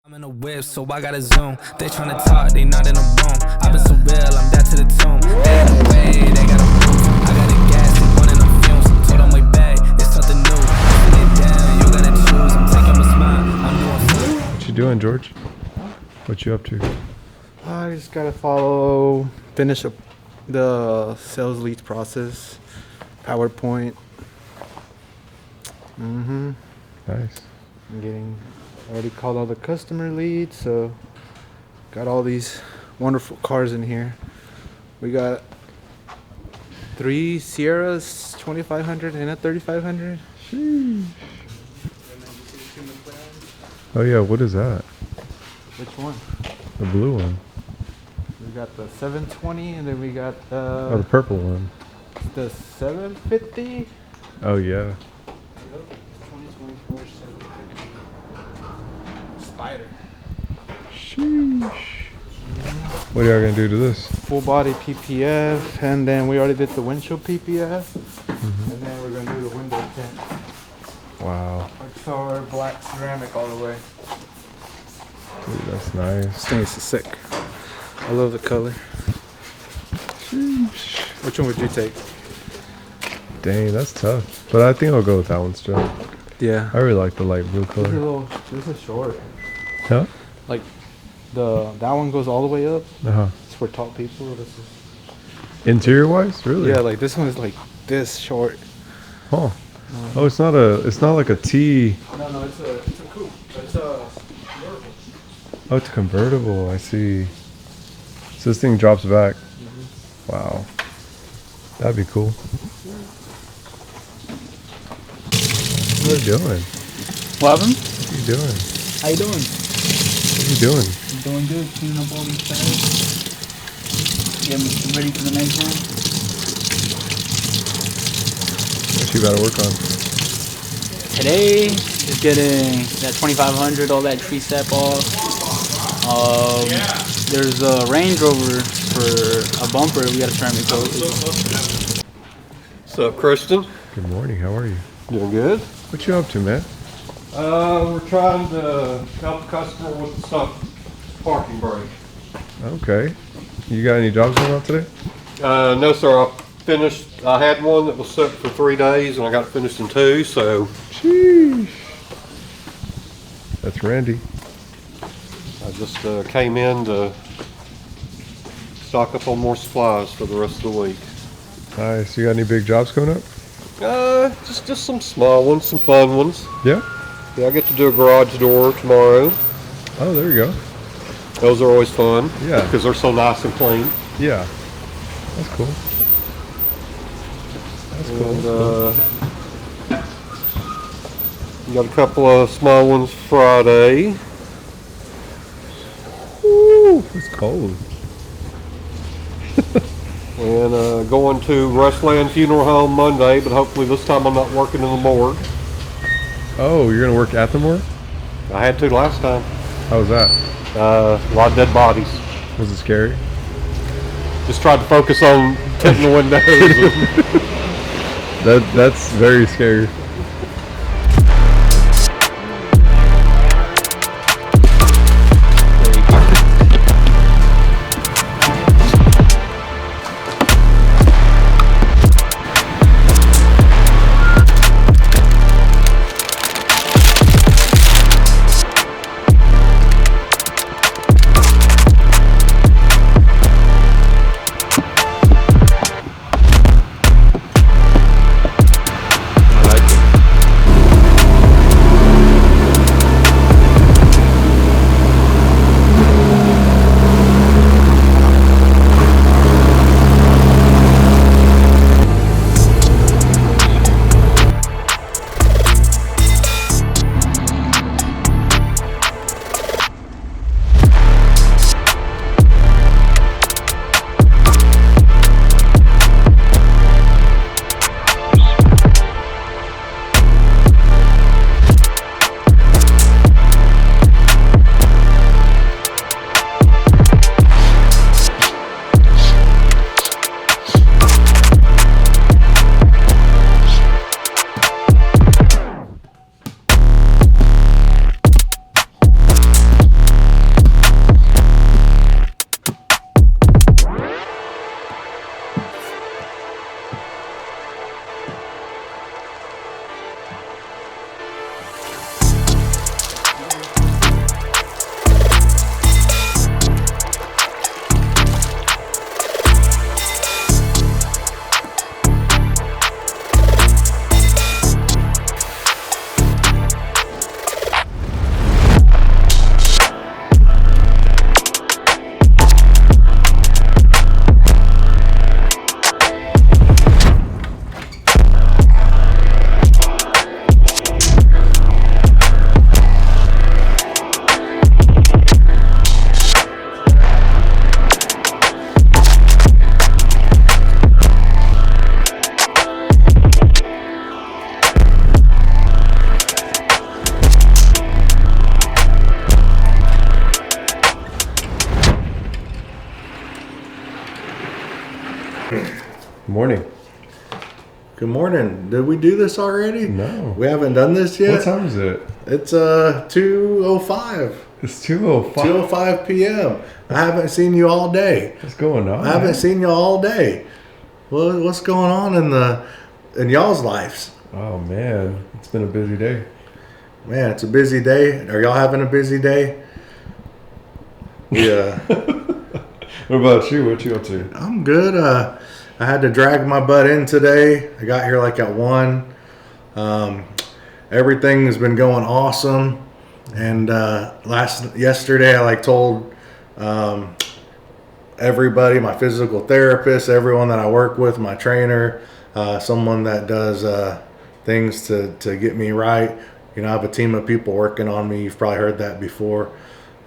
I'm in a whip, so I gotta zoom. They tryna talk, they not in a room. I've been so real, I'm dead to the tomb. They in the way, they gotta move. I got a gas, they running the fumes. Told them way back, it's something new. Sit it down, you gotta choose. I'm taking my smile, I'm doing food. What you doing, George? What you up to? I just gotta finish up the sales leads process, PowerPoint. Nice. I already called all the customer leads, so got all these wonderful cars in here. We got 3 Sierras 2500 and a 3500. Sheesh. Oh yeah, what is that? Which one? The blue one. We got the 720, and then we got Oh, the purple one. the 750. Oh yeah. 2024 750. Spider. Sheesh. What are y'all gonna do to this? Full body PPF, and then we already did the windshield PPF, and then we're gonna do the window tint. Wow. Color black ceramic all the way. Dude, that's nice. This thing is sick. I love the color. Sheesh. Which one would you take? Dang, that's tough. But I think I'll go with that one still. Yeah. I really like the light blue color. This is short. Huh? Like that one goes all the way up. Uh-huh. It's for tall people. This is. Interior wise? Really? Yeah, like this one is like this short. Huh. Oh, it's not like a T. No, it's a coupe. It's a convertible. Oh, it's a convertible. I see. So this thing drops back. Wow. That'd be cool. What are you doing? What happened? What are you doing? How you doing? What are you doing? I'm doing good. Cleaning up all these tires. Getting ready for the next one. What you gotta work on? Today is getting that 2500, all that tree sap off. There's a Range Rover for a bumper. We gotta try and make those. What's up, Christian? Good morning. How are you? Doing good? What you up to, man? We're trying to help the customer with the stuff parking brake. Okay. You got any jobs going on today? No, sir. I had one that was set for 3 days, and I got it finished in 2. So, Sheesh. That's Randy. I just came in to stock up on more supplies for the rest of the week. Nice. You got any big jobs coming up? Just some small ones, some fun ones. Yeah. Yeah, I get to do a garage door tomorrow. Oh, there you go. Those are always fun. Yeah. Because they're so nice and clean. Yeah. That's cool. That's cool. And got a couple of small ones Friday. Ooh, it's cold. And going to Restland Funeral Home Monday, but hopefully this time I'm not working in the morgue. Oh, you're gonna work at the morgue? I had to last time. How was that? A lot of dead bodies. Was it scary? Just tried to focus on tinting the windows. That's very scary. I like it. morning. Good morning. Did we do this already? No. We haven't done this yet? What time is it? It's 2:05. It's 2:05. 2:05 p.m. I haven't seen you all day. What's going on? I haven't seen you all day. What's going on in y'all's lives? Oh man, it's been a busy day. Man, it's a busy day. Are y'all having a busy day? Yeah. What about you? What you up to? I'm good. I had to drag my butt in today. I got here like at 1. Everything has been going awesome. And yesterday I told everybody, my physical therapist, everyone that I work with, my trainer, someone that does things to get me right. You know, I have a team of people working on me. You've probably heard that before,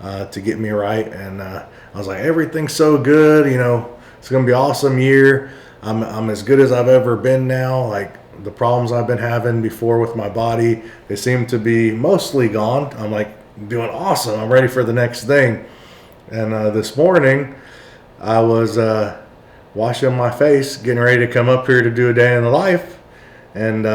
to get me right. And I was like, everything's so good. You know, it's gonna be an awesome year. I'm as good as I've ever been now. Like the problems I've been having before with my body, they seem to be mostly gone. I'm like doing awesome. I'm ready for the next thing. And this morning I was washing my face, getting ready to come up here to do a day in the life, and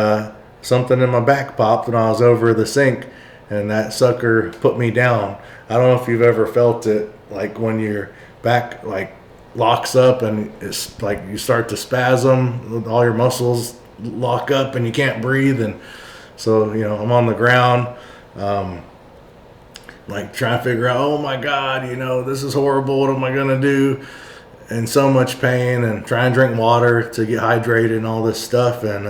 something in my back popped when I was over the sink, and that sucker put me down. I don't know if you've ever felt it, like when your back locks up and it's like you start to spasm, all your muscles lock up and you can't breathe. And so, you know, I'm on the ground, trying to figure out, oh my God, you know, this is horrible. What am I gonna do? In so much pain, and try and drink water to get hydrated and all this stuff. And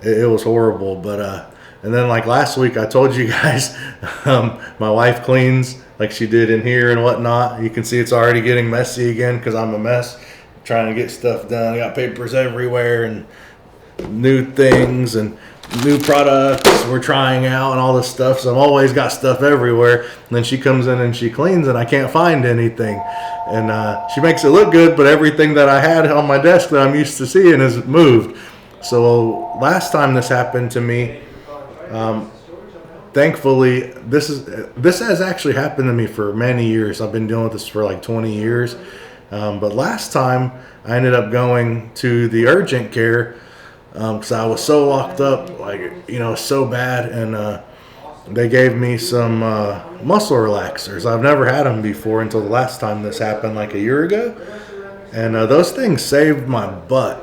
it was horrible. But and then last week I told you guys, my wife cleans like she did in here and whatnot. You can see it's already getting messy again because I'm a mess trying to get stuff done. I got papers everywhere and new things and new products we're trying out and all this stuff. So I've always got stuff everywhere. And then she comes in and she cleans and I can't find anything. And she makes it look good, but everything that I had on my desk that I'm used to seeing is moved. So last time this happened to me, thankfully, this has actually happened to me for many years. I've been dealing with this for 20 years. But last time I ended up going to the urgent care because I was so locked up, so bad. And they gave me some muscle relaxers. I've never had them before until the last time this happened, a year ago. And those things saved my butt.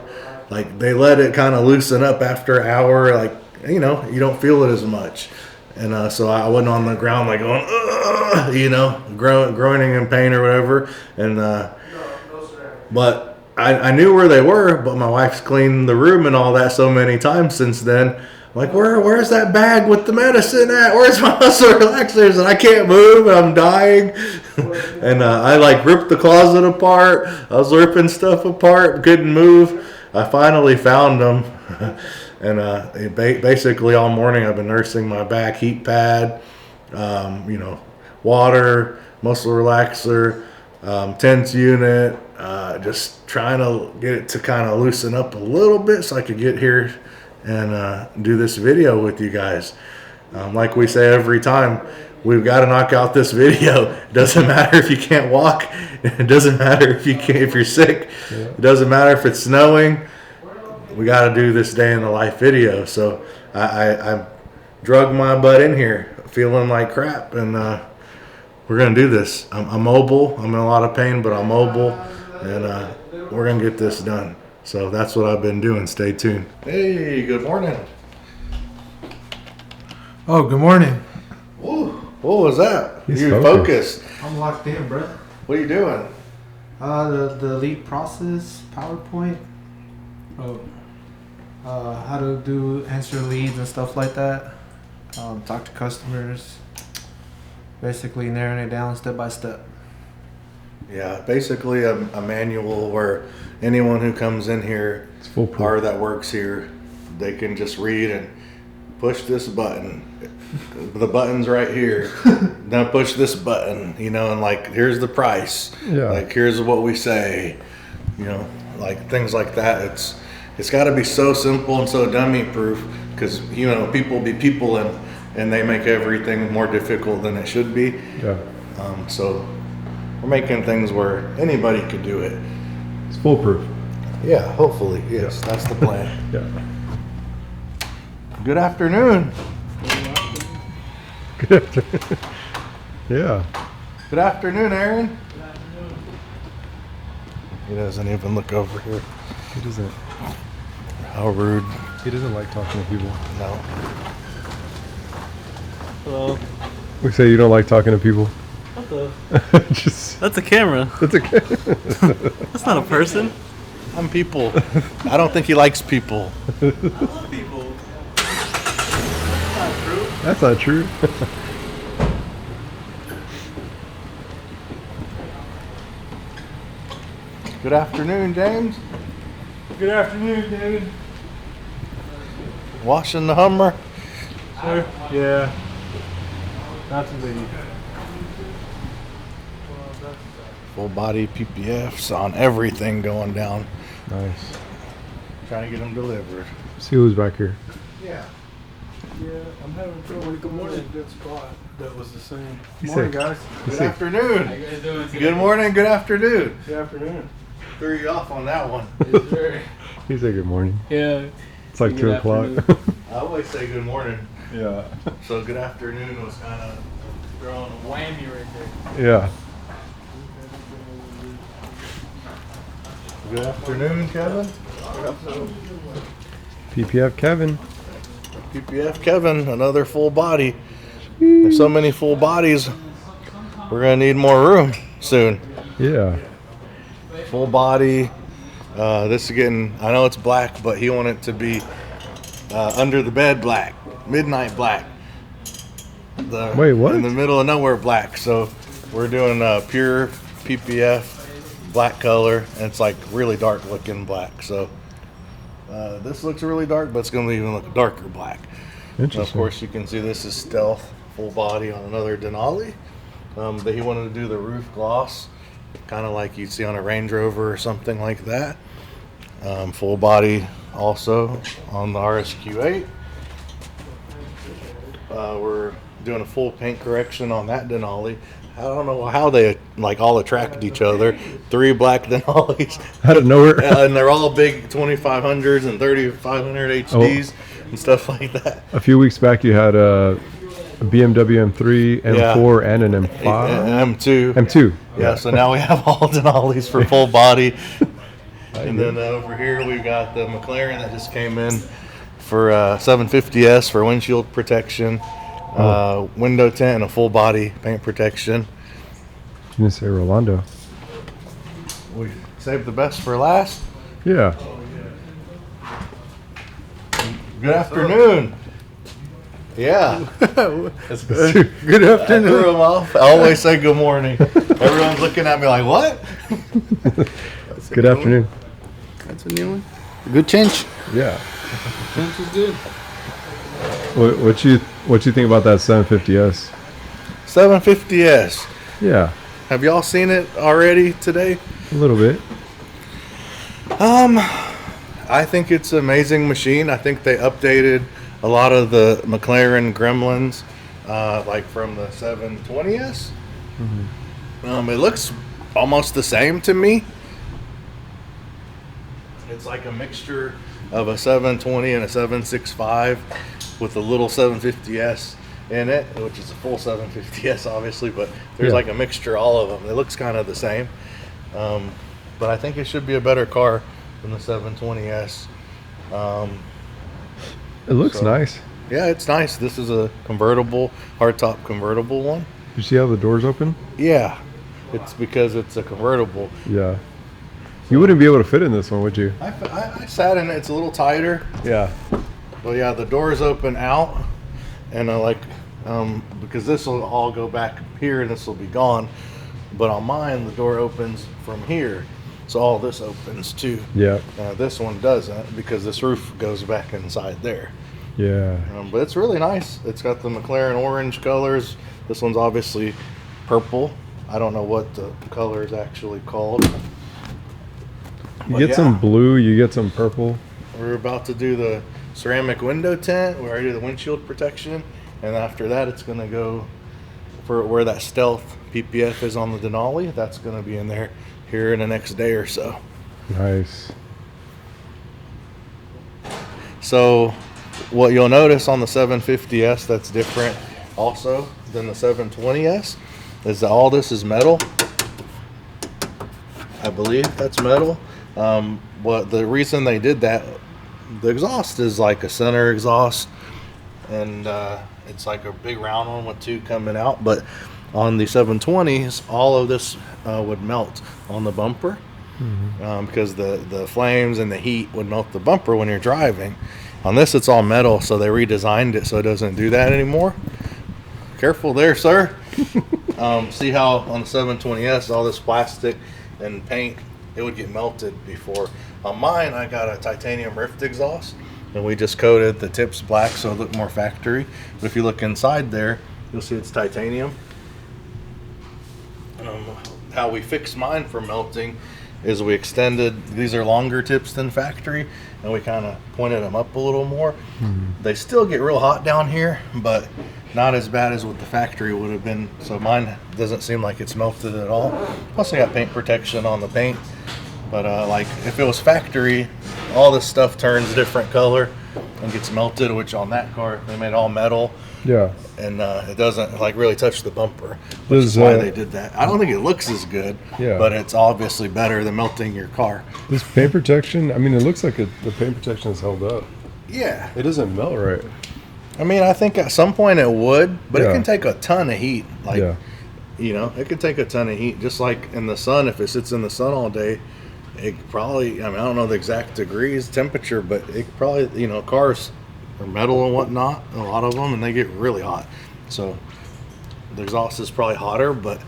They let it kind of loosen up after an hour. You don't feel it as much. And so I wasn't on the ground going, groaning in pain or whatever. And but I knew where they were, but my wife's cleaned the room and all that so many times since then. Where's that bag with the medicine at? Where's my muscle relaxers? And I can't move and I'm dying. And I ripped the closet apart. I was ripping stuff apart, couldn't move. I finally found them. And basically all morning I've been nursing my back, heat pad, water, muscle relaxer, tense unit, just trying to get it to kind of loosen up a little bit so I could get here and do this video with you guys. Like we say every time, we've got to knock out this video. It doesn't matter if you can't walk. It doesn't matter if you're sick. Yeah. It doesn't matter if it's snowing. We got to do this day in the life video. So I drug my butt in here feeling like crap, and we're going to do this. I'm mobile. I'm in a lot of pain, but I'm mobile, and we're going to get this done. So that's what I've been doing. Stay tuned. Hey, good morning. Oh, good morning. Ooh, what was that? You're focused. I'm locked in, bro. What are you doing? The lead process PowerPoint. How to answer leads and stuff like that. Talk to customers. Basically narrowing it down step by step. Yeah, basically a manual where anyone who comes in here or that works here, they can just read and push this button. The button's right here. Now push this button, and here's the price. Yeah. Here's what we say. Things like that. It's got to be so simple and so dummy proof because people be people and they make everything more difficult than it should be. Yeah. So we're making things where anybody could do it. It's foolproof. Yeah, hopefully. Yes, that's the plan. Yeah. Good afternoon. Good afternoon. Yeah. Good afternoon, Aaron. He doesn't even look over here. He doesn't. How rude. He doesn't like talking to people. No. Hello. We say you don't like talking to people. What the? Just. That's a camera. That's okay. That's not a person. I'm people. I don't think he likes people. I love people. That's not true. Good afternoon, James. Good afternoon, David. Washing the Hummer. Sir? Yeah. Not too big. Full body PPFs on everything going down. Nice. Trying to get them delivered. See who's back here. Yeah. Yeah, I'm having trouble. Good morning. Good spot. That was the same. He's Morning, sick. guys. He's Good sick. afternoon. How you guys doing today? Good morning. Good afternoon. Good afternoon. Threw you off on that one. Yes, sir. He said good morning. Yeah. It's like Good 2 o'clock. I always say good morning. Yeah. So good afternoon was kind of Throwing a whammy right there. Yeah. good afternoon, Kevin. PPF Kevin. PPF Kevin, another full body. There's so many full bodies. We're gonna need more room soon. Yeah. Full body. This is getting. I know it's black, but he wanted it to be under the bed black, midnight black. Wait, what? In the middle of nowhere black. So we're doing pure PPF black color, and it's like really dark looking black. So this looks really dark, but it's gonna even look darker black. Interesting. Of course, you can see this is stealth full body on another Denali. But he wanted to do the roof gloss, kind of like you'd see on a Range Rover or something like that. Full body also on the RSQ8. We're doing a full paint correction on that Denali. I don't know how they like all attract each other. 3 black Denalis. Out of nowhere. And they're all big 2500s and 3500 HDs and stuff like that. A few weeks back, you had a BMW M3, M4, and an M5. M2. M2. Yeah, so now we have all Denalis for full body. And then over here we've got the McLaren that just came in for 750S for windshield protection, window tint, and a full body paint protection. You didn't say Rolando. We saved the best for last. Yeah. Good afternoon. Yeah. It's good. Good I threw him off. I always say good morning. Everyone's looking at me like, what? Good afternoon. That's a new one. Good change. Yeah. Change is good. What you think about that 750S? 750S. Yeah. Have y'all seen it already today? A little bit. I think it's an amazing machine. I think they updated a lot of the McLaren gremlins, like from the 720S. It looks almost the same to me. It's like a mixture of a 720 and a 765 with a little 750S in it, which is a full 750S obviously, but there's like a mixture, all of them. It looks kind of the same. But I think it should be a better car than the 720S. It looks nice. Yeah, it's nice. This is a convertible, hardtop convertible one. You see how the doors open? Yeah, it's because it's a convertible. Yeah. You wouldn't be able to fit in this one, would you? I sat in it. It's a little tighter. Yeah. But yeah, the doors open out, and because this will all go back here and this will be gone. But on mine, the door opens from here, so all this opens too. Yeah. This one doesn't because this roof goes back inside there. Yeah. But it's really nice. It's got the McLaren orange colors. This one's obviously purple. I don't know what the color is actually called. You get some blue, you get some purple. We're about to do the ceramic window tint. We already did the windshield protection. And after that, it's going to go for where that stealth PPF is on the Denali. That's going to be in there here in the next day or so. Nice. So what you'll notice on the 750S that's different also than the 720S is that all this is metal. I believe that's metal. But the reason they did that, the exhaust is like a center exhaust, and it's like a big round one with two coming out. But on the 720s, all of this would melt on the bumper, because the flames and the heat would melt the bumper when you're driving. On this, it's all metal, so they redesigned it so it doesn't do that anymore. Careful there, sir. See how on the 720S, all this plastic and paint, it would get melted before. On mine, I got a titanium rift exhaust, and we just coated the tips black so it looked more factory. But if you look inside there, you'll see it's titanium. How we fixed mine for melting is we extended, these are longer tips than factory, and we kind of pointed them up a little more. They still get real hot down here, but not as bad as what the factory would have been. So mine doesn't seem like it's melted at all. Plus I got paint protection on the paint. But like if it was factory, all this stuff turns a different color and gets melted, which on that car, they made all metal. Yeah. And it doesn't like really touch the bumper, which is why they did that. I don't think it looks as good, but it's obviously better than melting your car. This paint protection, I mean, it looks like the paint protection is held up. Yeah. It doesn't melt right. I mean, I think at some point it would, but it can take a ton of heat. Like, you know, it can take a ton of heat. Just like in the sun, if it sits in the sun all day, it probably, I mean, I don't know the exact degrees, temperature, but it probably, you know, cars are metal and whatnot, a lot of them, and they get really hot. So the exhaust is probably hotter, but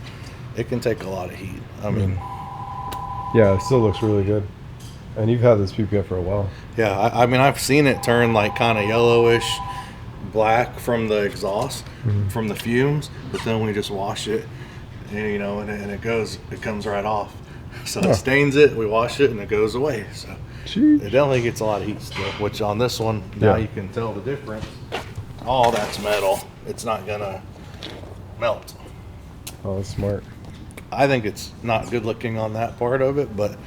it can take a lot of heat. I mean, yeah, it still looks really good. And you've had this PPF for a while. Yeah, I mean, I've seen it turn like kind of yellowish black from the exhaust, from the fumes, but then we just wash it, and, you know, and it comes right off. So it stains it, we wash it, and it goes away. So it definitely gets a lot of heat still, which on this one, now you can tell the difference. All that's metal. It's not gonna melt. Oh, that's smart. I think it's not good looking on that part of it, but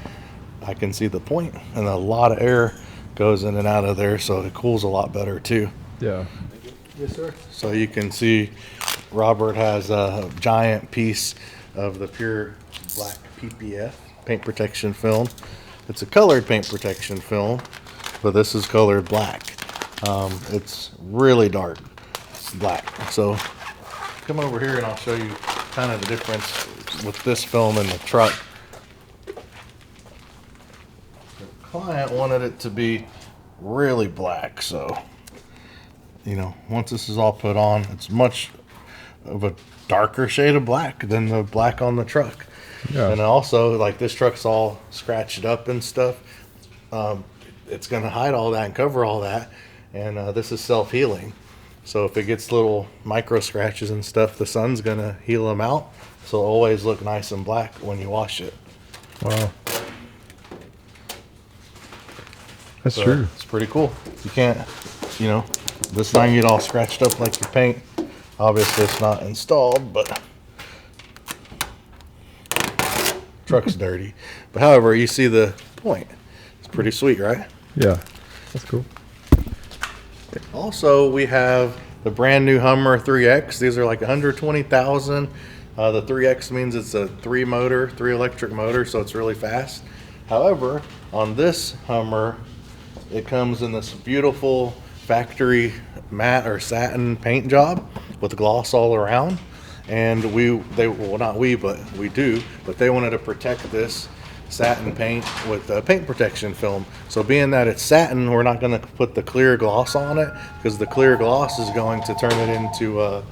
I can see the point, and a lot of air goes in and out of there, so it cools a lot better too. Yeah. Yes, sir. So you can see Robert has a giant piece of the Pure Black PPF paint protection film. It's a colored paint protection film, but this is colored black. It's really dark. It's black. So come over here and I'll show you kind of the difference with this film and the truck. The client wanted it to be really black, so you know, once this is all put on, it's much of a darker shade of black than the black on the truck. Yeah. And also, like, this truck's all scratched up and stuff. It's going to hide all that and cover all that. And this is self-healing. So if it gets little micro scratches and stuff, the sun's going to heal them out. So it'll always look nice and black when you wash it. Wow. That's true. It's pretty cool. You can't, you know, this thing get all scratched up like your paint. Obviously, it's not installed, but truck's dirty. But however, you see the point. It's pretty sweet, right? Yeah, that's cool. Also, we have the brand new Hummer 3X. These are like 120,000. The 3X means it's a three electric motor, so it's really fast. However, on this Hummer, it comes in this beautiful factory matte or satin paint job with gloss all around. And they wanted to protect this satin paint with paint protection film. So being that it's satin, we're not going to put the clear gloss on it, because the clear gloss is going to turn it into a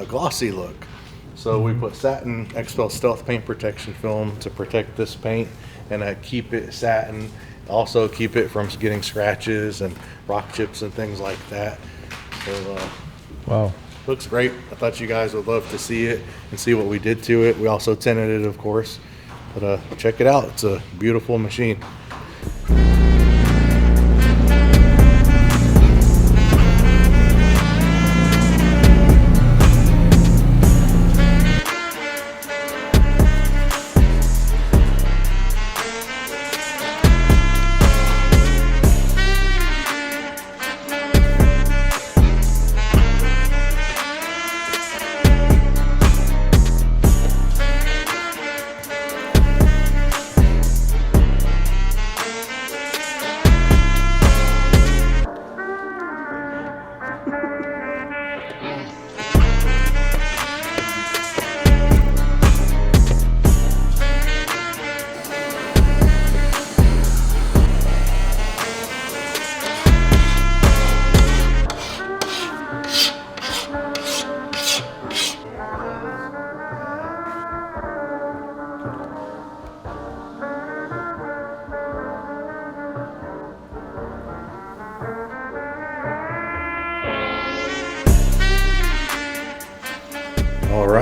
glossy look. So we put satin XPEL Stealth paint protection film to protect this paint and keep it satin. Also keep it from getting scratches and rock chips and things like that. So wow. Looks great. I thought you guys would love to see it and see what we did to it. We also tinted it, of course. But check it out. It's a beautiful machine.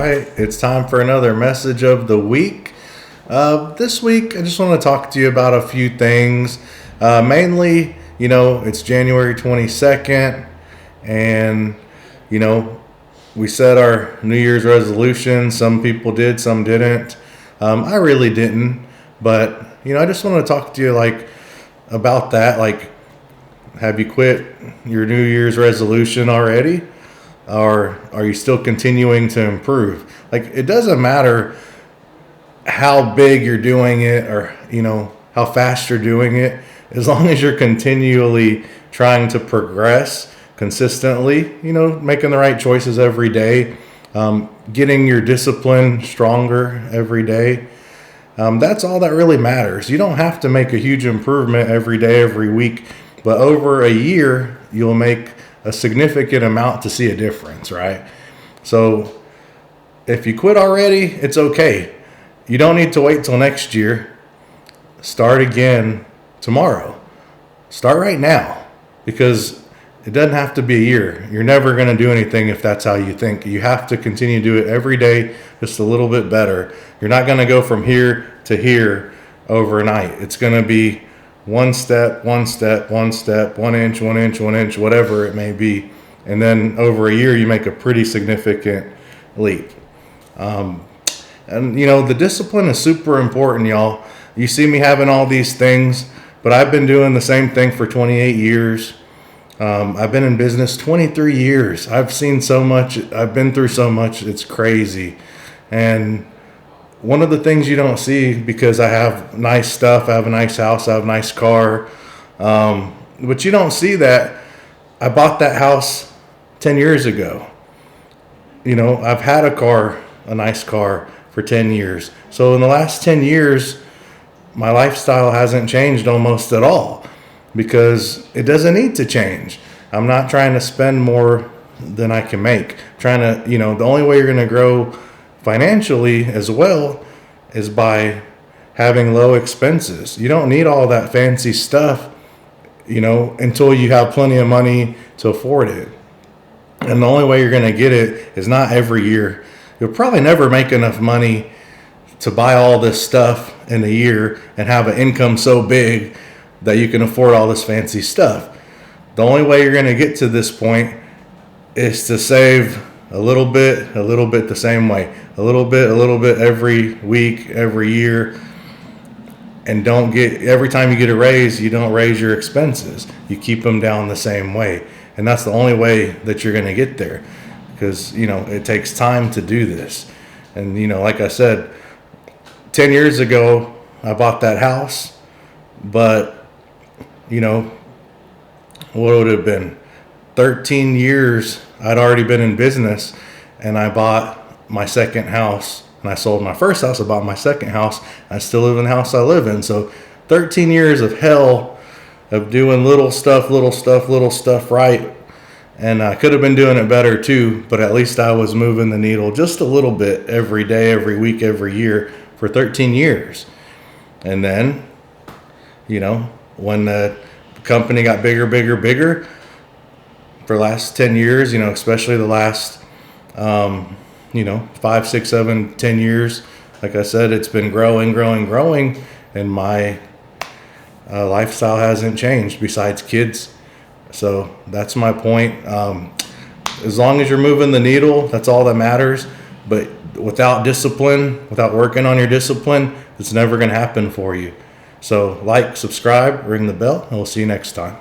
right, it's time for another message of the week. This week, I just want to talk to you about a few things. Mainly, it's January 22nd, and, we set our New Year's resolution. Some people did, some didn't. I really didn't, but, I just want to talk to you, about that. Have you quit your New Year's resolution already? Or are you still continuing to improve? It doesn't matter how big you're doing it or, how fast you're doing it, as long as you're continually trying to progress consistently, making the right choices every day, getting your discipline stronger every day. That's all that really matters. You don't have to make a huge improvement every day, every week, but over a year, you'll make a significant amount to see a difference, right? So if you quit already, it's okay. You don't need to wait till next year. Start again tomorrow. Start right now, because it doesn't have to be a year. You're never going to do anything if that's how you think. You have to continue to do it every day, just a little bit better. You're not going to go from here to here overnight. It's going to be one step, 1 inch, 1 inch, whatever it may be. And then over a year, you make a pretty significant leap. And the discipline is super important, y'all. You see me having all these things, but I've been doing the same thing for 28 years. I've been in business 23 years. I've seen so much. I've been through so much. It's crazy. And one of the things you don't see, because I have nice stuff, I have a nice house, I have a nice car, but you don't see that I bought that house 10 years ago. I've had a nice car for 10 years. So in the last 10 years, my lifestyle hasn't changed almost at all, because it doesn't need to change. I'm not trying to spend more than I can make. The only way you're going to grow financially as well is by having low expenses. You don't need all that fancy stuff, until you have plenty of money to afford it. And the only way you're going to get it is not every year. You'll probably never make enough money to buy all this stuff in a year and have an income so big that you can afford all this fancy stuff. The only way you're going to get to this point is to save a little bit the same way. A little bit every week, every year. And every time you get a raise, you don't raise your expenses. You keep them down the same way. And that's the only way that you're going to get there. Because, it takes time to do this. And, like I said, 10 years ago, I bought that house. But, what would it have been? 13 years I'd already been in business, and I bought my second house. And I sold my first house, I bought my second house. I still live in the house I live in. So 13 years of hell of doing little stuff right. And I could have been doing it better too, but at least I was moving the needle just a little bit every day, every week, every year for 13 years. And then, when the company got bigger for the last 10 years, especially the last 5, 6, 7, 10 years, like I said, it's been growing, and my lifestyle hasn't changed besides kids. So that's my point. As long as you're moving the needle, that's all that matters. But without discipline, without working on your discipline, it's never going to happen for you. So subscribe, ring the bell, and we'll see you next time.